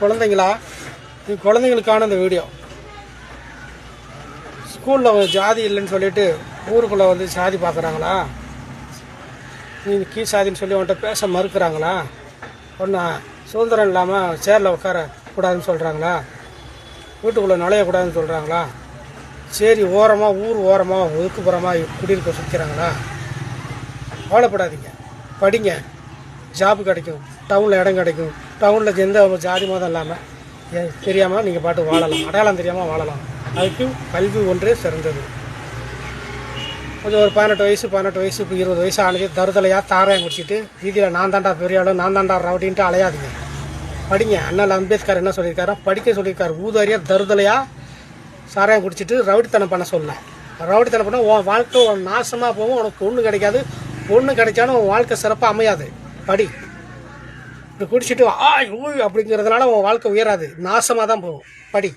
குழந்தைங்களா, இது குழந்தைங்களுக்கான இந்த வீடியோ. ஸ்கூலில் ஜாதி இல்லைன்னு சொல்லிட்டு ஊருக்குள்ளே வந்து சாதி பார்க்குறாங்களா? நீ கீழ் சாதின்னு சொல்லி உன்கிட்ட பேச மறுக்கிறாங்களா? ஒன்றா சுதந்திரம் இல்லாமல் சேரில் உட்காரக்கூடாதுன்னு சொல்கிறாங்களா? வீட்டுக்குள்ளே நுழையக்கூடாதுன்னு சொல்கிறாங்களா? சரி ஓரமாக ஊர் ஓரமாக ஒதுக்குப்புறமாக குடியிருக்க சுற்றிக்கிறாங்களா? கவலைப்படாதீங்க, படிங்க, ஜாப்பு கிடைக்கும், டவுனில் இடம் கிடைக்கும். டவுனில் எந்த ஜாதி மதம் இல்லாமல் தெரியாமல் நீங்கள் பாட்டு வாழலாம், அடையாளம் தெரியாமல் வாழலாம். அதுக்கு கல்வி ஒன்றே சிறந்தது. கொஞ்சம் ஒரு 18 வயசு இப்போ 20 வயசு ஆனது தருதலையாக தாராயம் குடிச்சிட்டு வீதியில் நான் தாண்டா பெரிய ஆளு, நான் தாண்டா ரவுடின்ட்டு அலையாதீங்க. படிங்க. அண்ணல் அம்பேத்கர் என்ன சொல்லியிருக்காரோ படிக்க சொல்லியிருக்காரு. ஊதாரியாக தருதலையாக சாராயம் குடிச்சிட்டு ரவுடித்தனம் பண்ண சொல்ல. ரவுடித்தனம் பண்ணால் உன் வாழ்க்கை நாசமாக போகும். உனக்கு பொண்ணு கிடைக்காது. பொண்ணு கிடைச்சாலும் உன் வாழ்க்கை சிறப்பாக அமையாது. படி. இப்படி குடிச்சிட்டு அப்படிங்கிறதுனால உன் வாழ்க்கை உயராது, நாசமாக தான் போகும். படி.